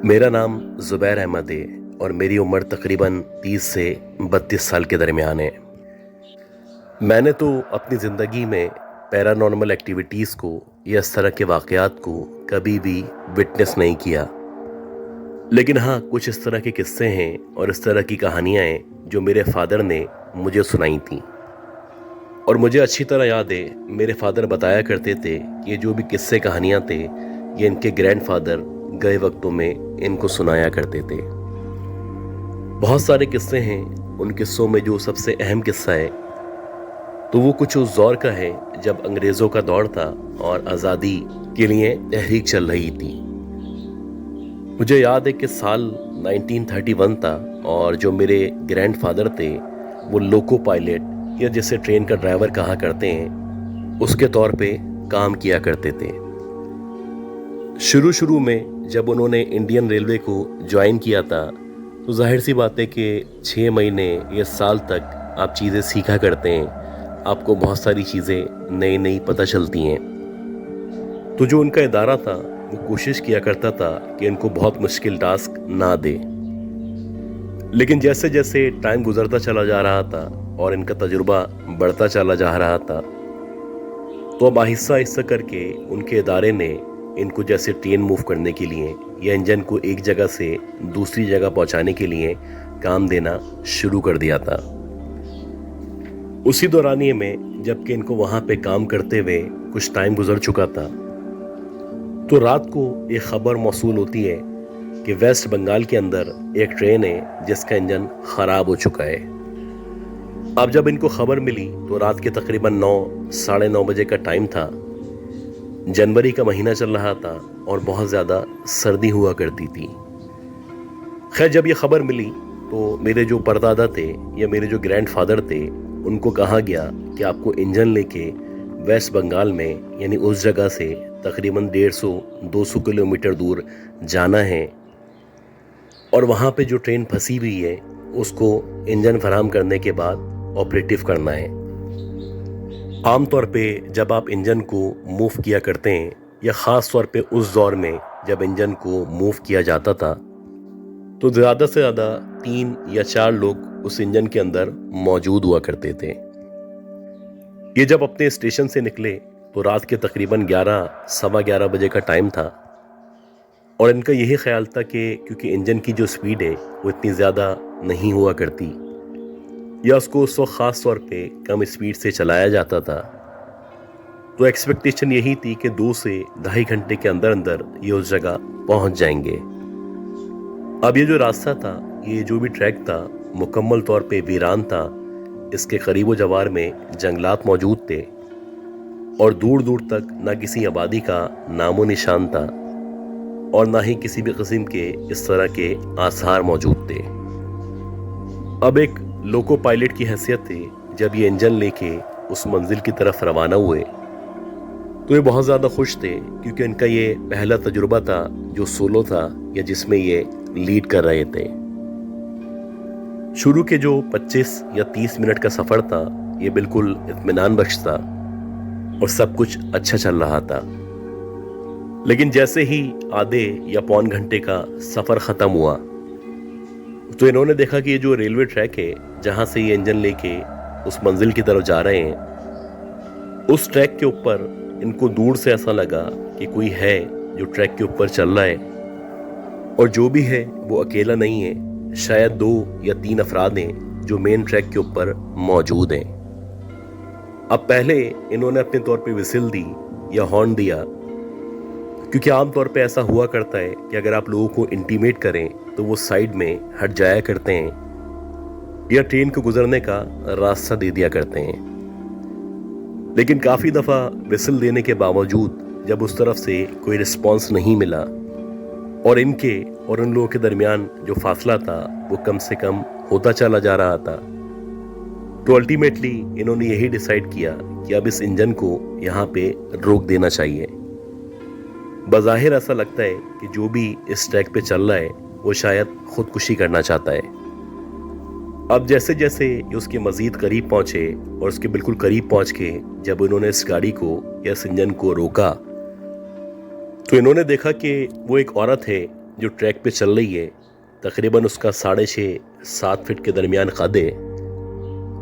मेरा नाम ज़ुबैर अहमद है और मेरी उम्र तकरीबन 30 से 32 साल के दरमियान है। मैंने तो अपनी ज़िंदगी में पैरानॉर्मल एक्टिविटीज़ को या इस तरह के वाक़यात को कभी भी विटनेस नहीं किया। लेकिन हाँ, कुछ इस तरह के किस्से हैं और इस तरह की कहानियाँ हैं जो मेरे फ़ादर ने मुझे सुनाई थीं। और मुझे अच्छी तरह याद है, मेरे फ़ादर बताया करते थे कि ये जो भी किस्से कहानियाँ थे, ये इनके ग्रैंडफ़ादर गए वक्तों में इनको सुनाया करते थे। बहुत सारे किस्से हैं। उन किस्सों में जो सबसे अहम किस्सा है तो वो कुछ उस दौर का है जब अंग्रेज़ों का दौर था और आज़ादी के लिए तहरीक चल रही थी। मुझे याद है कि साल 1931 था और जो मेरे ग्रैंडफादर थे वो लोको पायलट या जिसे ट्रेन का ड्राइवर कहा करते हैं, उसके तौर पे काम किया करते थे। शुरू में जब उन्होंने इंडियन रेलवे को ज्वाइन किया था तो जाहिर सी बात है कि 6 महीने या साल तक आप चीज़ें सीखा करते हैं, आपको बहुत सारी चीज़ें नई पता चलती हैं। तो जो उनका इदारा था वो कोशिश किया करता था कि इनको बहुत मुश्किल टास्क ना दे। लेकिन जैसे जैसे टाइम गुजरता चला जा रहा था और इनका तजुर्बा बढ़ता चला जा रहा था, तो अब आहिस्ता आहिस्ता करके उनके इदारे ने इनको जैसे ट्रेन मूव करने के लिए या इंजन को एक जगह से दूसरी जगह पहुंचाने के लिए काम देना शुरू कर दिया था। उसी दौरानिए में जबकि इनको वहां पे काम करते हुए कुछ टाइम गुजर चुका था, तो रात को एक खबर मौसूल होती है कि वेस्ट बंगाल के अंदर एक ट्रेन है जिसका इंजन खराब हो चुका है। अब जब इनको खबर मिली तो रात के तकरीबन 9 साढ़े 9 बजे का टाइम था। जनवरी का महीना चल रहा था और बहुत ज़्यादा सर्दी हुआ करती थी। खैर, जब ये खबर मिली तो मेरे जो परदादा थे या मेरे जो ग्रैंडफादर थे, उनको कहा गया कि आपको इंजन लेके वेस्ट बंगाल में यानी उस जगह से तकरीबन 150-200 किलोमीटर दूर जाना है और वहाँ पे जो ट्रेन फंसी हुई है उसको इंजन फराहम करने के बाद ऑपरेटिव करना है। आमतौर पे जब आप इंजन को मूव किया करते हैं या ख़ास तौर पे उस दौर में जब इंजन को मूव किया जाता था, तो ज़्यादा से ज़्यादा 3 या 4 लोग उस इंजन के अंदर मौजूद हुआ करते थे। ये जब अपने स्टेशन से निकले तो रात के तकरीबन 11 सवा 11 बजे का टाइम था और इनका यही ख्याल था कि क्योंकि इंजन की जो स्पीड है वो इतनी ज़्यादा नहीं हुआ करती या उसको उस वक्त ख़ास तौर पे कम स्पीड से चलाया जाता था, तो एक्सपेक्टेशन यही थी कि 2 से ढाई घंटे के अंदर अंदर ये उस जगह पहुंच जाएंगे। अब ये जो रास्ता था, ये जो भी ट्रैक था, मुकम्मल तौर पे वीरान था। इसके करीबो जवार में जंगलात मौजूद थे और दूर दूर तक ना किसी आबादी का नामो निशान था और ना ही किसी भी किस्म के इस तरह के आसार मौजूद थे। अब एक लोको पायलट की हैसियत थी, जब ये इंजन लेके उस मंजिल की तरफ रवाना हुए तो ये बहुत ज़्यादा खुश थे क्योंकि इनका ये पहला तजुर्बा था जो सोलो था या जिसमें ये लीड कर रहे थे। शुरू के जो 25 या 30 मिनट का सफ़र था ये बिल्कुल इत्मीनान बख्श था और सब कुछ अच्छा चल रहा था। लेकिन जैसे ही आधे या पौन घंटे का सफ़र ख़त्म हुआ तो इन्होंने देखा कि ये जो रेलवे ट्रैक है जहाँ से ये इंजन लेके उस मंजिल की तरफ जा रहे हैं, उस ट्रैक के ऊपर इनको दूर से ऐसा लगा कि कोई है जो ट्रैक के ऊपर चल रहा है और जो भी है वो अकेला नहीं है, शायद 2 या 3 अफराद हैं जो मेन ट्रैक के ऊपर मौजूद हैं। अब पहले इन्होंने अपने तौर पे विसिल दी या हॉर्न दिया, क्योंकि आमतौर पे ऐसा हुआ करता है कि अगर आप लोगों को इंटीमेट करें तो वो साइड में हट जाया करते हैं या ट्रेन को गुजरने का रास्ता दे दिया करते हैं। लेकिन काफ़ी दफ़ा विसिल देने के बावजूद जब उस तरफ से कोई रिस्पॉन्स नहीं मिला और इनके और उन लोगों के दरमियान जो फासला था वो कम से कम होता चला जा रहा था, तो अल्टीमेटली इन्होंने यही डिसाइड किया कि अब इस इंजन को यहाँ पे रोक देना चाहिए। बज़ाहिर ऐसा लगता है कि जो भी इस ट्रैक पे चल रहा है वो शायद खुदकुशी करना चाहता है। अब जैसे जैसे ये उसके मज़ीद करीब पहुँचे और उसके बिल्कुल करीब पहुँच के जब उन्होंने इस गाड़ी को या इस इंजन को रोका तो इन्होंने देखा कि वो एक औरत है जो ट्रैक पे चल रही है तकरीबन उसका 6.5-7 फीट के दरमियान कद है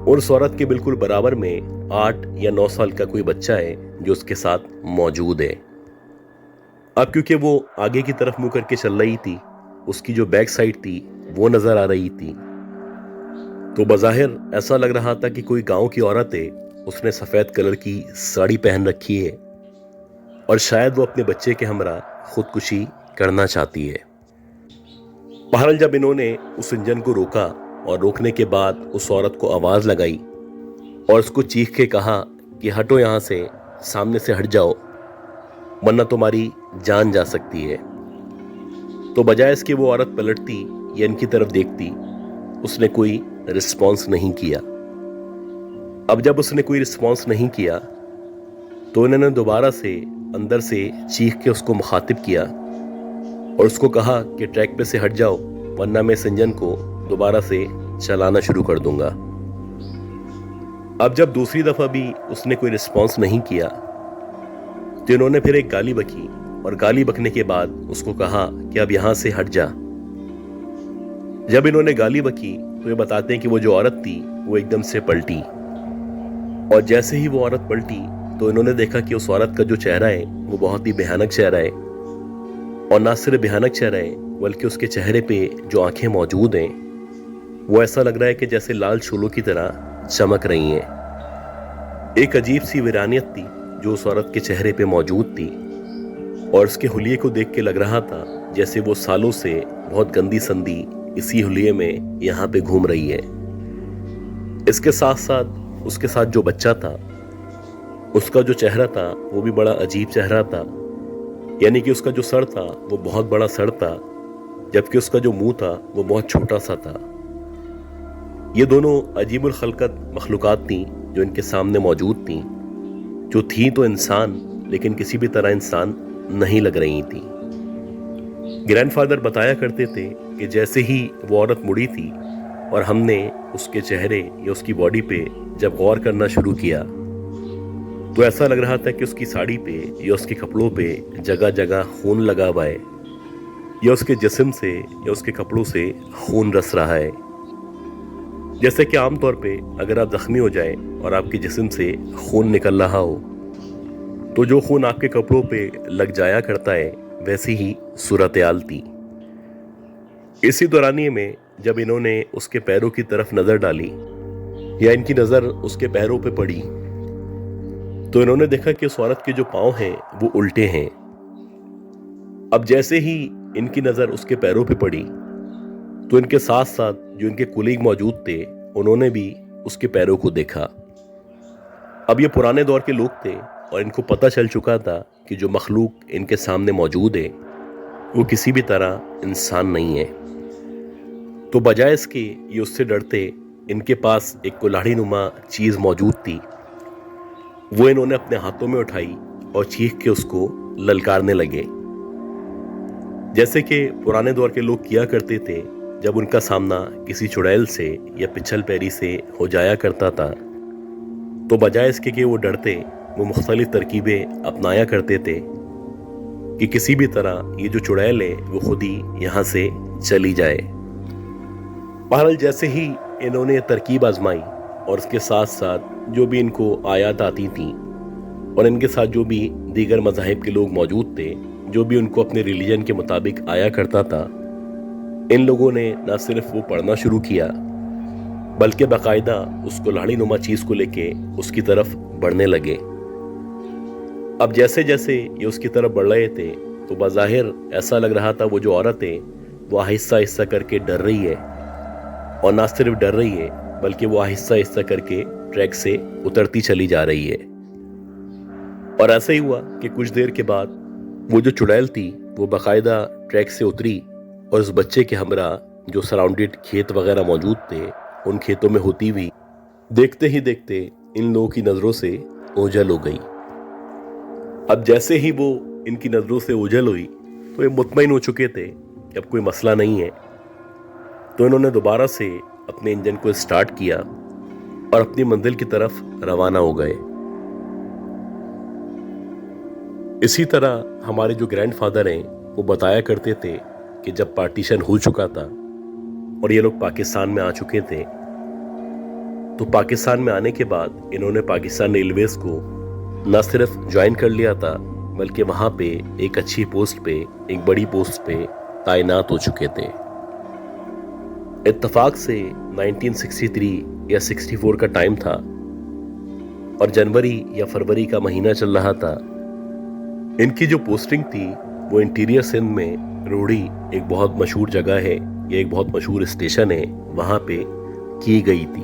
और उस औरत के बिल्कुल बराबर में 8 या 9 साल का कोई बच्चा है जो उसके साथ मौजूद है। अब क्योंकि वो आगे की तरफ मुंह करके चल रही थी, उसकी जो बैक साइड थी वो नजर आ रही थी, तो बज़ाहिर ऐसा लग रहा था कि कोई गांव की औरत है, उसने सफ़ेद कलर की साड़ी पहन रखी है और शायद वो अपने बच्चे के हमरा खुदकुशी करना चाहती है। बहरहाल जब इन्होंने उस इंजन को रोका और रोकने के बाद उस औरत को आवाज़ लगाई और उसको चीख के कहा कि हटो यहाँ से, सामने से हट जाओ वरना तुम्हारी जान जा सकती है, तो बजाय इसके वो औरत पलटती या इनकी तरफ देखती, उसने कोई रिस्पॉन्स नहीं किया। अब जब उसने कोई रिस्पॉन्स नहीं किया तो इन्होंने दोबारा से अंदर से चीख के उसको मुखातिब किया और उसको कहा कि ट्रैक पे से हट जाओ वरना मैं इस इंजन को दोबारा से चलाना शुरू कर दूंगा। अब जब दूसरी दफा भी उसने कोई रिस्पॉन्स नहीं किया तो इन्होंने फिर एक गाली बकी और गाली बकने के बाद उसको कहा कि अब यहां से हट जा। जब इन्होंने गाली बकी तो ये बताते हैं कि वो जो औरत थी वो एकदम से पलटी और जैसे ही वो औरत पलटी तो इन्होंने देखा कि उस औरत का जो चेहरा है वो बहुत ही भयानक चेहरा है और ना सिर्फ भयानक चेहरा है बल्कि उसके चेहरे पे जो आंखें मौजूद हैं वो ऐसा लग रहा है कि जैसे लाल शोलों की तरह चमक रही हैं। एक अजीब सी वीरानियत थी जो उस औरत के चेहरे पे मौजूद थी और उसके हुलिये को देख के लग रहा था जैसे वो सालों से बहुत गंदी संदी इसी हुलिये में यहाँ पे घूम रही है। इसके साथ साथ उसके साथ जो बच्चा था उसका जो चेहरा था वो भी बड़ा अजीब चेहरा था, यानी कि उसका जो सर था वो बहुत बड़ा सर था जबकि उसका जो मुंह था वो बहुत छोटा सा था। ये दोनों अजीबुल खलकत मखलूकात थीं जो इनके सामने मौजूद थीं, जो थी तो इंसान लेकिन किसी भी तरह इंसान नहीं लग रही थी। ग्रैंडफादर बताया करते थे कि जैसे ही वो औरत मुड़ी थी और हमने उसके चेहरे या उसकी बॉडी पे जब गौर करना शुरू किया तो ऐसा लग रहा था कि उसकी साड़ी पे या उसके कपड़ों पे जगह जगह खून लगा हुआ है या उसके जिस्म से या उसके कपड़ों से खून रस रहा है। जैसे कि आमतौर पे अगर आप जख्मी हो जाए और आपके जिस्म से खून निकल रहा हो तो जो खून आपके कपड़ों पे लग जाया करता है वैसी ही सूरत-ए-हाल थी। इसी दौरानिए में जब इन्होंने उसके पैरों की तरफ नजर डाली या इनकी नजर उसके पैरों पे पड़ी तो इन्होंने देखा कि उस औरत के जो पांव हैं वो उल्टे हैं। अब जैसे ही इनकी नजर उसके पैरों पे पड़ी तो इनके साथ साथ जो इनके कुलीग मौजूद थे उन्होंने भी उसके पैरों को देखा। अब ये पुराने दौर के लोग थे और इनको पता चल चुका था कि जो मखलूक इनके सामने मौजूद है वो किसी भी तरह इंसान नहीं है, तो बजाय इसके ये उससे डरते, इनके पास एक कुल्हाड़ी नुमा चीज मौजूद थी, वो इन्होंने अपने हाथों में उठाई और चीख के उसको ललकारने लगे जैसे कि पुराने दौर के लोग किया करते थे जब उनका सामना किसी चुड़ैल से या पिछल पैरी से हो जाया करता था। तो बजाय इसके कि वो डरते, वो मुख्तलिफ तरकीबें अपनाया करते थे कि किसी भी तरह ये जो चुड़ैल है वो खुद ही यहाँ से चली जाए। बहरहाल जैसे ही इन्होंने तरकीब आजमाई और उसके साथ साथ जो भी इनको आयत आती थी और इनके साथ जो भी दीगर मज़ाहिब के लोग मौजूद थे, जो भी उनको अपने रिलीजन के मुताबिक आया करता था, इन लोगों ने न सिर्फ वो पढ़ना शुरू किया बल्कि बाकायदा उस कुल्हाड़ी नुमा चीज़ को लेके उसकी तरफ बढ़ने लगे। अब जैसे जैसे ये उसकी तरफ बढ़ रहे थे तो बज़ाहिर ऐसा लग रहा था वो जो औरत है वो आहिस्ता आहिस्ता करके डर रही है और ना सिर्फ डर रही है बल्कि वो आहिस्ता आहिस्ता करके ट्रैक से उतरती चली जा रही है। और ऐसा ही हुआ कि कुछ देर के बाद वो जो चुड़ैल थी वो बाकायदा ट्रैक से उतरी और उस बच्चे के हमरा जो सराउंडेड खेत वगैरह मौजूद थे उन खेतों में होती हुई देखते ही देखते इन लोगों की नज़रों से ओझल हो गई। अब जैसे ही वो इनकी नज़रों से ओझल हुई तो ये मुतमईन हो चुके थे कि अब कोई मसला नहीं है, तो इन्होंने दोबारा से अपने इंजन को स्टार्ट किया और अपनी मंजिल की तरफ रवाना हो गए। इसी तरह हमारे जो ग्रैंडफादर हैं वो बताया करते थे کہ جب پارٹیشن ہو چکا تھا اور یہ لوگ پاکستان میں آ چکے تھے تو پاکستان میں آنے کے بعد انہوں نے پاکستان ریلویز کو نہ صرف جوائن کر لیا تھا بلکہ وہاں پہ ایک اچھی پوسٹ پہ، ایک بڑی پوسٹ پہ تعینات ہو چکے تھے۔ اتفاق سے 1963 یا 64 کا ٹائم تھا اور جنوری یا فروری کا مہینہ چل رہا تھا۔ ان کی جو پوسٹنگ تھی وہ انٹیریئر سندھ میں روڑی ایک بہت مشہور جگہ ہے، یہ ایک بہت مشہور اسٹیشن ہے، وہاں پہ کی گئی تھی۔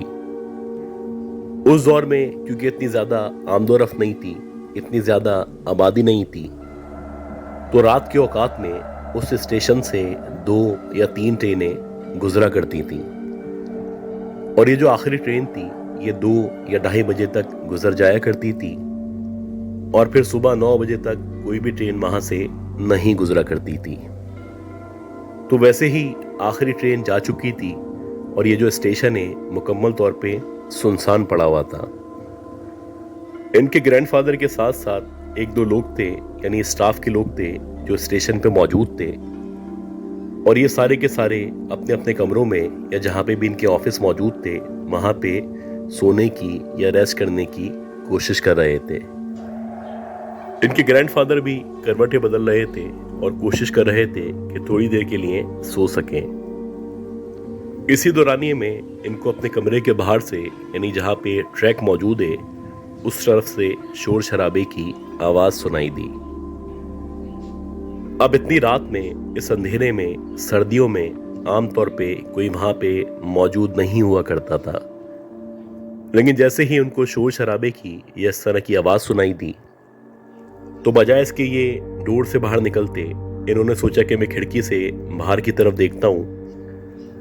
اس دور میں کیونکہ اتنی زیادہ آمد و رفت نہیں تھی، اتنی زیادہ آبادی نہیں تھی، تو رات کے اوقات میں اس اسٹیشن سے 2 یا 3 ٹرینیں گزرا کرتی تھیں، اور یہ جو آخری ٹرین تھی یہ 2 یا 2:30 بجے تک گزر جایا کرتی تھی، اور پھر صبح 9 بجے تک کوئی بھی ٹرین وہاں سے نہیں گزرا کرتی تھی۔ تو ویسے ہی آخری ٹرین جا چکی تھی اور یہ جو اسٹیشن ہے مکمل طور پہ سنسان پڑا ہوا تھا۔ ان کے گرینڈ فادر کے ساتھ ساتھ 1-2 لوگ تھے، یعنی اسٹاف کے لوگ تھے جو اسٹیشن پہ موجود تھے، اور یہ سارے کے سارے اپنے اپنے کمروں میں یا جہاں پہ بھی ان کے آفس موجود تھے وہاں پہ سونے کی یا ریسٹ کرنے کی کوشش کر رہے تھے۔ ان کے گرینڈ فادر بھی کروٹیں بدل رہے تھے اور کوشش کر رہے تھے کہ تھوڑی دیر کے لیے سو سکیں۔ اسی دورانیے میں ان کو اپنے کمرے کے باہر سے، یعنی جہاں پہ ٹریک موجود ہے، اس طرف سے شور شرابے کی آواز سنائی دی۔ اب اتنی رات میں، اس اندھیرے میں، سردیوں میں عام طور پہ کوئی وہاں پہ موجود نہیں ہوا کرتا تھا، لیکن جیسے ہی ان کو شور شرابے کی یا اس طرح کی آواز سنائی دی تو بجائے اس کے یہ ڈور سے باہر نکلتے، انہوں نے سوچا کہ میں کھڑکی سے باہر کی طرف دیکھتا ہوں،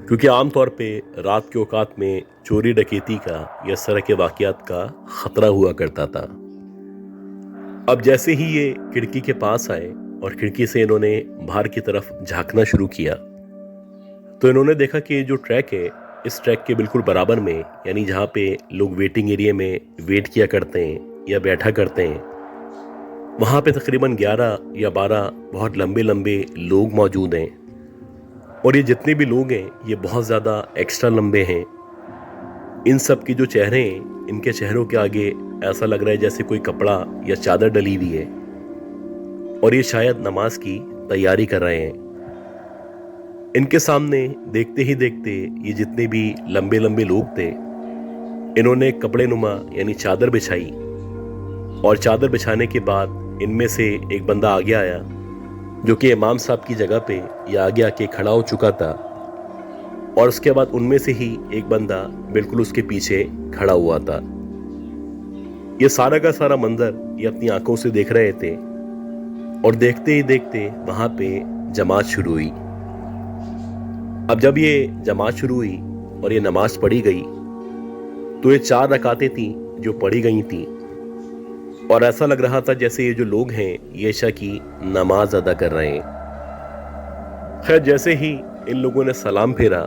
کیونکہ عام طور پہ رات کے اوقات میں چوری ڈکیتی کا یا اس طرح کے واقعات کا خطرہ ہوا کرتا تھا۔ اب جیسے ہی یہ کھڑکی کے پاس آئے اور کھڑکی سے انہوں نے باہر کی طرف جھانکنا شروع کیا تو انہوں نے دیکھا کہ جو ٹریک ہے، اس ٹریک کے بالکل برابر میں، یعنی جہاں پہ لوگ ویٹنگ ایریا میں ویٹ کیا کرتے ہیں یا بیٹھا کرتے ہیں، وہاں پہ تقریباً 11 یا 12 بہت لمبے لمبے لوگ موجود ہیں، اور یہ جتنے بھی لوگ ہیں یہ بہت زیادہ ایکسٹرا لمبے ہیں۔ ان سب کی جو چہرے ہیں، ان کے چہروں کے آگے ایسا لگ رہا ہے جیسے کوئی کپڑا یا چادر ڈلی ہوئی ہے، اور یہ شاید نماز کی تیاری کر رہے ہیں۔ ان کے سامنے دیکھتے ہی دیکھتے یہ جتنے بھی لمبے لمبے لوگ تھے، انہوں نے کپڑے نما یعنی چادر بچھائی، اور چادر بچھانے کے بعد ان میں سے ایک بندہ آگے آیا جو کہ امام صاحب کی جگہ پہ یا آگے آ کے کھڑا ہو چکا تھا، اور اس کے بعد ان میں سے ہی ایک بندہ بالکل اس کے پیچھے کھڑا ہوا تھا۔ یہ سارا کا سارا منظر یہ اپنی آنکھوں سے دیکھ رہے تھے، اور دیکھتے ہی دیکھتے وہاں پہ جماعت شروع ہوئی۔ اب جب یہ جماعت شروع ہوئی اور یہ نماز پڑھی گئی تو یہ 4 رکعتیں تھیں جو پڑھی گئی تھیں، اور ایسا لگ رہا تھا جیسے یہ جو لوگ ہیں یہ عشاء کی نماز ادا کر رہے ہیں۔ خیر، جیسے ہی ان لوگوں نے سلام پھیرا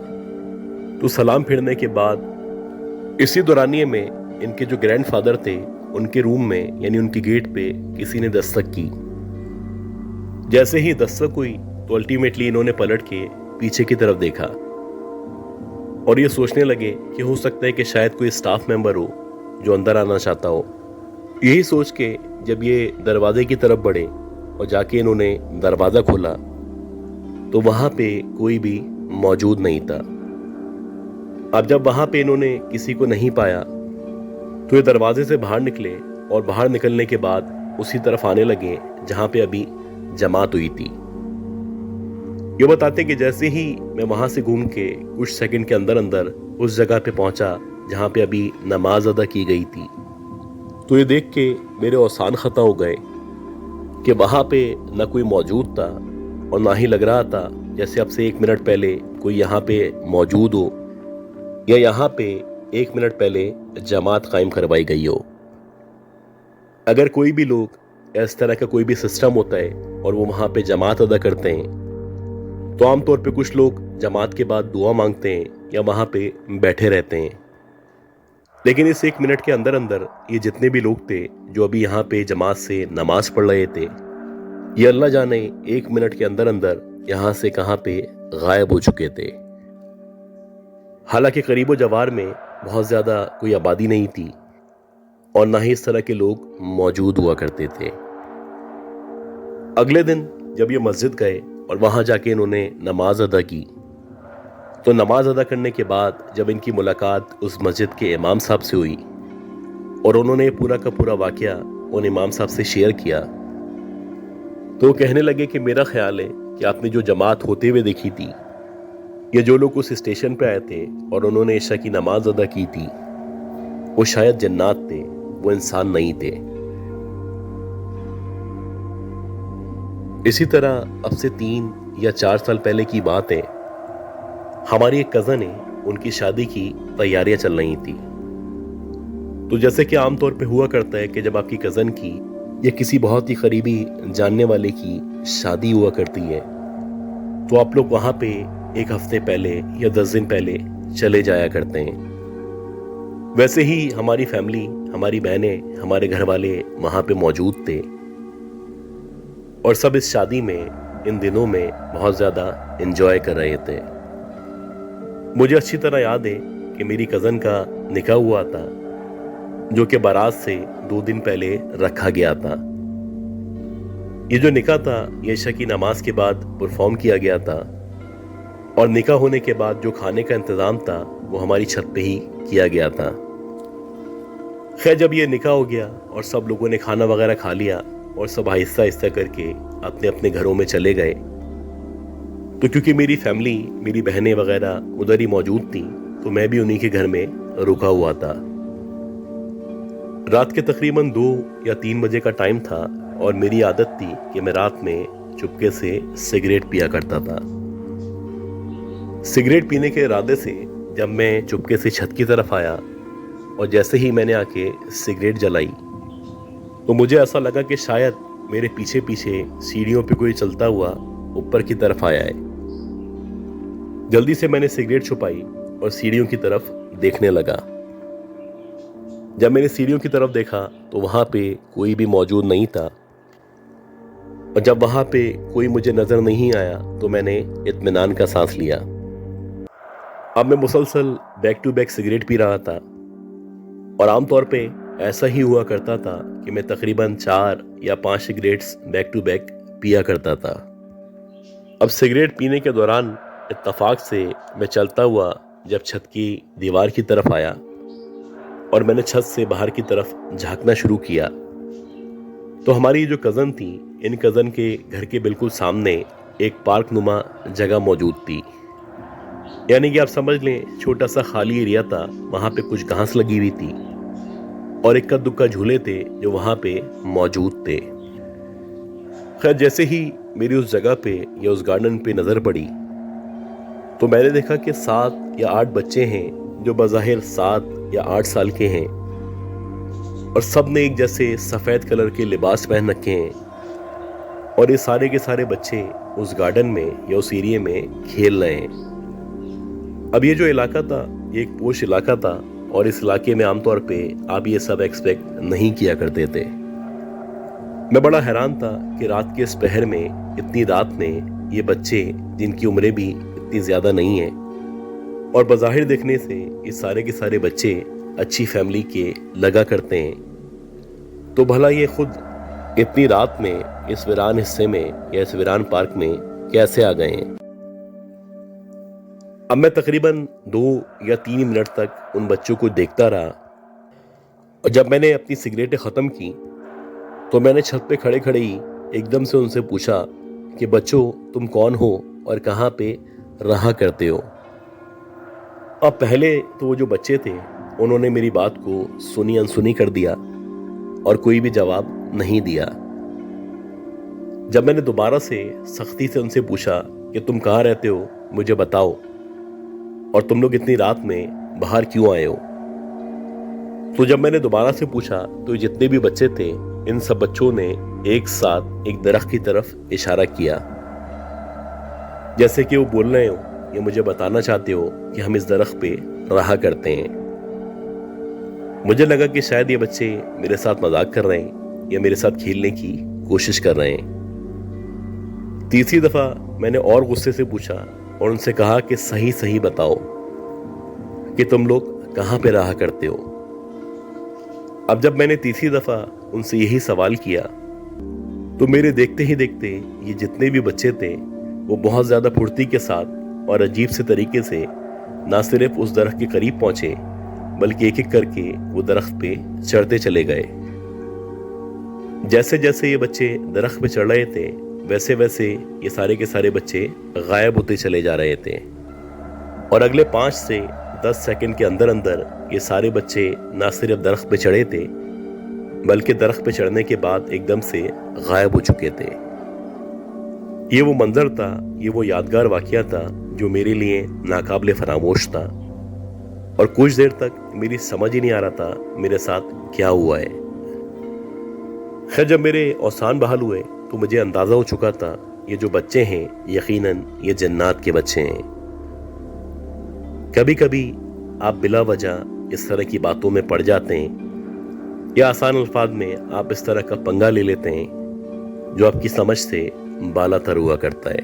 تو سلام پھیرنے کے بعد اسی دورانیے میں ان کے جو گرینڈ فادر تھے ان کے روم میں، یعنی ان کی گیٹ پہ کسی نے دستک کی۔ جیسے ہی دستک ہوئی تو الٹیمیٹلی انہوں نے پلٹ کے پیچھے کی طرف دیکھا، اور یہ سوچنے لگے کہ ہو سکتا ہے کہ شاید کوئی اسٹاف ممبر ہو جو اندر آنا چاہتا ہو۔ یہی سوچ کے جب یہ دروازے کی طرف بڑھے اور جا کے انہوں نے دروازہ کھولا تو وہاں پہ کوئی بھی موجود نہیں تھا۔ اب جب وہاں پہ انہوں نے کسی کو نہیں پایا تو یہ دروازے سے باہر نکلے، اور باہر نکلنے کے بعد اسی طرف آنے لگے جہاں پہ ابھی جماعت ہوئی تھی۔ یہ بتاتے کہ جیسے ہی میں وہاں سے گھوم کے کچھ سیکنڈ کے اندر اندر اس جگہ پہ پہنچا جہاں پہ ابھی نماز ادا کی گئی تھی، تو یہ دیکھ کے میرے اوسان خطا ہو گئے کہ وہاں پہ نہ کوئی موجود تھا، اور نہ ہی لگ رہا تھا جیسے اب سے 1 منٹ پہلے کوئی یہاں پہ موجود ہو یا یہاں پہ 1 منٹ پہلے جماعت قائم کروائی گئی ہو۔ اگر کوئی بھی لوگ اس طرح کا کوئی بھی سسٹم ہوتا ہے اور وہ وہاں پہ جماعت ادا کرتے ہیں تو عام طور پہ کچھ لوگ جماعت کے بعد دعا مانگتے ہیں یا وہاں پہ بیٹھے رہتے ہیں، لیکن اس 1 منٹ کے اندر اندر یہ جتنے بھی لوگ تھے جو ابھی یہاں پہ جماعت سے نماز پڑھ رہے تھے، یہ اللہ جانے 1 منٹ کے اندر اندر یہاں سے کہاں پہ غائب ہو چکے تھے۔ حالانکہ قریب و جوار میں بہت زیادہ کوئی آبادی نہیں تھی اور نہ ہی اس طرح کے لوگ موجود ہوا کرتے تھے۔ اگلے دن جب یہ مسجد گئے اور وہاں جا کے انہوں نے نماز ادا کی، تو نماز ادا کرنے کے بعد جب ان کی ملاقات اس مسجد کے امام صاحب سے ہوئی اور انہوں نے پورا کا پورا واقعہ ان امام صاحب سے شیئر کیا، تو وہ کہنے لگے کہ میرا خیال ہے کہ آپ نے جو جماعت ہوتے ہوئے دیکھی تھی، یہ جو لوگ اس اسٹیشن پہ آئے تھے اور انہوں نے عشاء کی نماز ادا کی تھی، وہ شاید جنات تھے، وہ انسان نہیں تھے۔ اسی طرح اب سے 3 یا 4 سال پہلے کی بات ہے، ہماری ایک کزن ہے، ان کی شادی کی تیاریاں چل رہی تھی۔ تو جیسے کہ عام طور پہ ہوا کرتا ہے کہ جب آپ کی کزن کی یا کسی بہت ہی قریبی جاننے والے کی شادی ہوا کرتی ہے، تو آپ لوگ وہاں پہ 1 ہفتے پہلے یا 10 دن پہلے چلے جایا کرتے ہیں۔ ویسے ہی ہماری فیملی، ہماری بہنیں، ہمارے گھر والے وہاں پہ موجود تھے اور سب اس شادی میں ان دنوں میں بہت زیادہ انجوائے کر رہے تھے۔ مجھے اچھی طرح یاد ہے کہ میری کزن کا نکاح ہوا تھا، جو کہ بارات سے 2 دن پہلے رکھا گیا تھا۔ یہ جو نکاح تھا یہ عشاء کی نماز کے بعد پرفارم کیا گیا تھا، اور نکاح ہونے کے بعد جو کھانے کا انتظام تھا وہ ہماری چھت پہ ہی کیا گیا تھا۔ خیر جب یہ نکاح ہو گیا اور سب لوگوں نے کھانا وغیرہ کھا لیا اور سب آہستہ آہستہ کر کے اپنے اپنے گھروں میں چلے گئے، تو کیونکہ میری فیملی، میری بہنیں وغیرہ ادھر ہی موجود تھیں، تو میں بھی انہی کے گھر میں رکا ہوا تھا۔ رات کے تقریباً 2 یا 3 بجے کا ٹائم تھا اور میری عادت تھی کہ میں رات میں چپکے سے سگریٹ پیا کرتا تھا۔ سگریٹ پینے کے ارادے سے جب میں چپکے سے چھت کی طرف آیا اور جیسے ہی میں نے آ کے سگریٹ جلائی، تو مجھے ایسا لگا کہ شاید میرے پیچھے پیچھے سیڑھیوں پہ کوئی چلتا ہوا اوپر کی طرف آیا ہے۔ جلدی سے میں نے سگریٹ چھپائی اور سیڑھیوں کی طرف دیکھنے لگا۔ جب میں نے سیڑھیوں کی طرف دیکھا تو وہاں پہ کوئی بھی موجود نہیں تھا، اور جب وہاں پہ کوئی مجھے نظر نہیں آیا تو میں نے اطمینان کا سانس لیا۔ اب میں مسلسل بیک ٹو بیک سگریٹ پی رہا تھا، اور عام طور پہ ایسا ہی ہوا کرتا تھا کہ میں تقریباً 4 یا 5 سگریٹس بیک ٹو بیک پیا کرتا تھا۔ اب سگریٹ پینے کے دوران اتفاق سے میں چلتا ہوا جب چھت کی دیوار کی طرف آیا اور میں نے چھت سے باہر کی طرف جھانکنا شروع کیا، تو ہماری جو کزن تھی، ان کزن کے گھر کے بالکل سامنے ایک پارک نما جگہ موجود تھی۔ یعنی کہ آپ سمجھ لیں چھوٹا سا خالی ایریا تھا، وہاں پہ کچھ گھاس لگی ہوئی تھی اور اکا دکا جھولے تھے جو وہاں پہ موجود تھے۔ خیر جیسے ہی میری اس جگہ پہ یا اس گارڈن پہ نظر پڑی، تو میں نے دیکھا کہ 7 یا 8 بچے ہیں جو بظاہر 7 یا 8 سال کے ہیں، اور سب نے ایک جیسے سفید کلر کے لباس پہن رکھے ہیں، اور یہ سارے کے سارے بچے اس گارڈن میں یا اس ایریے میں کھیل رہے ہیں۔ اب یہ جو علاقہ تھا یہ ایک پوش علاقہ تھا، اور اس علاقے میں عام طور پہ آپ یہ سب ایکسپیکٹ نہیں کیا کرتے تھے۔ میں بڑا حیران تھا کہ رات کے اس پہر میں، اتنی رات میں، یہ بچے جن کی عمریں بھی اتنی زیادہ نہیں ہیں، اور بظاہر دیکھنے سے یہ سارے کے سارے بچے اچھی فیملی کے لگا کرتے ہیں، تو بھلا یہ خود اتنی رات میں اس ویران حصے میں یا اس ویران پارک میں کیسے آ گئے ہیں؟ اب میں تقریباً 2 یا 3 منٹ تک ان بچوں کو دیکھتا رہا، اور جب میں نے اپنی سگریٹیں ختم کی تو میں نے چھت پہ کھڑے کھڑے ہی ایک دم سے ان سے پوچھا کہ بچوں تم کون ہو اور کہاں پہ رہا کرتے ہو؟ اب پہلے تو وہ جو بچے تھے انہوں نے میری بات کو سنی انسنی کر دیا اور کوئی بھی جواب نہیں دیا۔ جب میں نے دوبارہ سے سختی سے ان سے پوچھا کہ تم کہاں رہتے ہو، مجھے بتاؤ، اور تم لوگ اتنی رات میں باہر کیوں آئے ہو، تو جب میں نے دوبارہ سے پوچھا تو جتنے بھی بچے تھے ان سب بچوں نے ایک ساتھ ایک درخت کی طرف اشارہ کیا، جیسے کہ وہ بول رہے ہو یہ مجھے بتانا چاہتے ہو کہ ہم اس درخت پہ رہا کرتے ہیں۔ مجھے لگا کہ شاید یہ بچے میرے ساتھ مذاق کر رہے ہیں یا میرے ساتھ کھیلنے کی کوشش کر رہے ہیں۔ तीसरी दफा मैंने और गुस्से से पूछा और उनसे कहा कि सही सही बताओ कि तुम लोग कहाँ पे रहा करते हो। अब जब मैंने तीसरी दफा उनसे यही सवाल किया तो मेरे देखते ही देखते ये जितने भी बच्चे थे वो बहुत ज्यादा फुर्ती के साथ और अजीब से तरीके से ना सिर्फ उस दरख्त के करीब पहुंचे बल्कि एक एक करके वो दरख्त पे चढ़ते चले गए। जैसे जैसे ये बच्चे दरख्त पे चढ़ रहे थे वैसे वैसे ये सारे के सारे बच्चे गायब होते चले जा रहे थे और अगले 5 से 10 सेकंड के अंदर अंदर ये सारे बच्चे ना सिर्फ दरख्त पे चढ़े थे बल्कि दरख्त पे चढ़ने के बाद एकदम से गायब हो चुके थे। ये वो मंजर था, ये वो यादगार वाकया था जो मेरे लिए नाकाबिले फरामोश था और कुछ देर तक मेरी समझ ही नहीं आ रहा था मेरे साथ क्या हुआ है। खैर जब मेरे औसान बहाल हुए तो मुझे अंदाजा हो चुका था ये जो बच्चे हैं यकीनन ये जन्नात के बच्चे हैं। कभी कभी आप बिला वजह इस तरह की बातों में पड़ जाते हैं या आसान अल्फाज में आप इस तरह का पंगा ले लेते हैं जो आपकी समझ से बाला तर हुआ करता है।